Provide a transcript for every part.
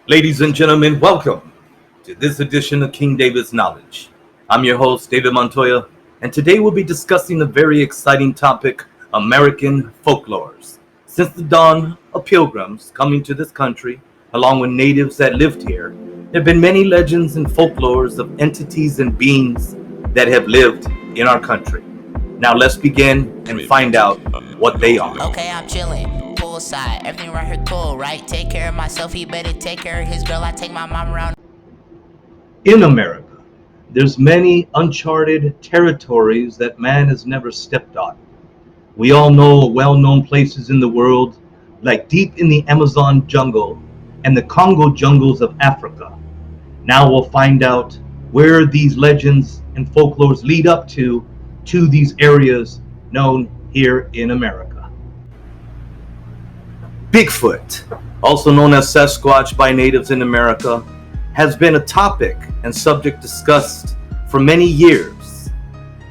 Ladies and gentlemen, welcome to this edition of King David's Knowledge. I'm your host, David Montoya, and today we'll be discussing the very exciting topic, American folklores. Since the dawn of pilgrims coming to this country, along with natives that lived here, there have been many legends and folklores of entities and beings that have lived in our country. Now let's begin and find out what they are. Okay, I'm chillin', poolside, everything right here cool, right? Take care of myself, he better take care of his girl. I take my mom around. In America, there's many uncharted territories that man has never stepped on. We all know well-known places in the world, like deep in the Amazon jungle and the Congo jungles of Africa. Now we'll find out where these legends and folklores lead up to these areas known here in America. Bigfoot, also known as Sasquatch by natives in America, has been a topic and subject discussed for many years.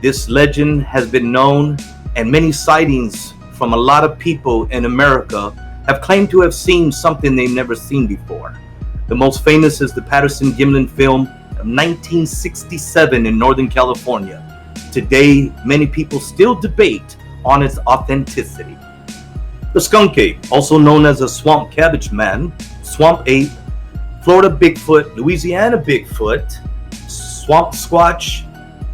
This legend has been known, and many sightings from a lot of people in America have claimed to have seen something they've never seen before. The most famous is the Patterson-Gimlin film of 1967 in Northern California. Today, many people still debate on its authenticity. The skunk ape, also known as a swamp cabbage man, swamp ape, Florida Bigfoot, Louisiana Bigfoot, swamp squatch,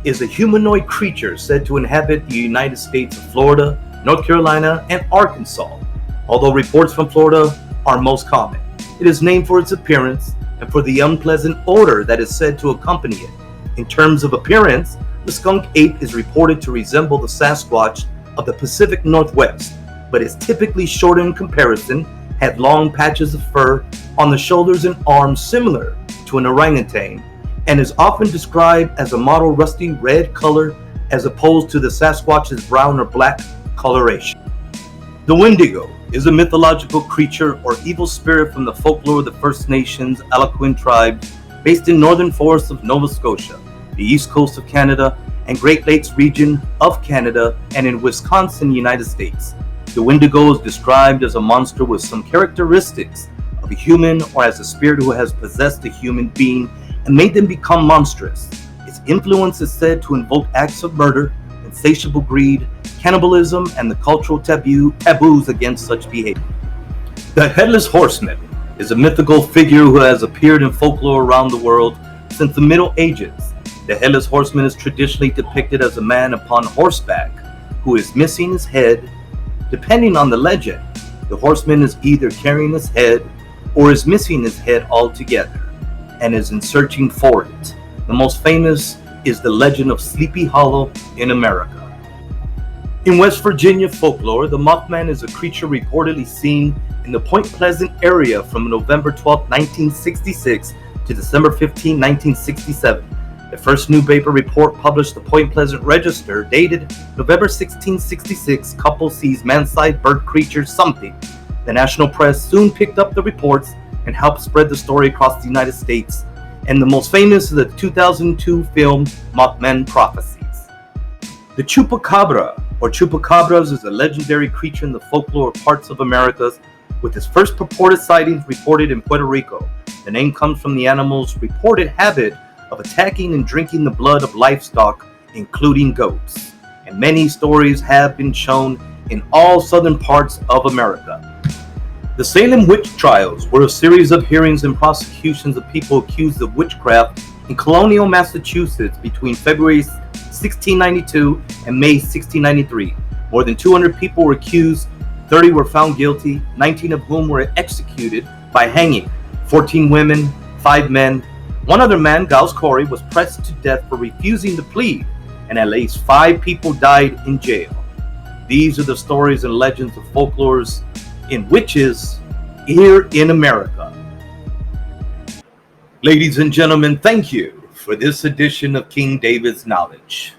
is a humanoid creature said to inhabit the United States of Florida, North Carolina, and Arkansas. Although reports from Florida are most common, it is named for its appearance and for the unpleasant odor that is said to accompany it. In terms of appearance, the skunk ape is reported to resemble the Sasquatch of the Pacific Northwest, but is typically shorter in comparison, had long patches of fur on the shoulders and arms similar to an orangutan, and is often described as a mottled rusty red color as opposed to the Sasquatch's brown or black coloration. The Wendigo is a mythological creature or evil spirit from the folklore of the First Nations Algonquin tribes based in northern forests of Nova Scotia, the east coast of Canada, and Great Lakes region of Canada, and in Wisconsin, United States. The Wendigo is described as a monster with some characteristics of a human or as a spirit who has possessed a human being and made them become monstrous. Its influence is said to invoke acts of murder, insatiable greed, cannibalism, and the cultural taboos against such behavior. The Headless Horseman is a mythical figure who has appeared in folklore around the world since the Middle Ages. The Headless Horseman is traditionally depicted as a man upon horseback who is missing his head. Depending on the legend, the horseman is either carrying his head or is missing his head altogether and is in searching for it. The most famous is the legend of Sleepy Hollow in America. In West Virginia folklore, the Mothman is a creature reportedly seen in the Point Pleasant area from November 12, 1966 to December 15, 1967. The first newspaper report published the Point Pleasant Register, dated November 1666, couple sees man-sized bird creature something. The national press soon picked up the reports and helped spread the story across the United States. And the most famous is the 2002 film Mothman Prophecies. The Chupacabra, or Chupacabras, is a legendary creature in the folklore of parts of Americas, with its first purported sightings reported in Puerto Rico. The name comes from the animal's reported habit of attacking and drinking the blood of livestock, including goats. And many stories have been shown in all southern parts of America. The Salem witch trials were a series of hearings and prosecutions of people accused of witchcraft in colonial Massachusetts between February 1692 and May 1693. More than 200 people were accused, 30 were found guilty, 19 of whom were executed by hanging, 14 women, 5 men. One other man, Giles Corey, was pressed to death for refusing to plead, and at least 5 people died in jail. These are the stories and legends of folklores in witches here in America. Ladies and gentlemen, thank you for this edition of King David's Knowledge.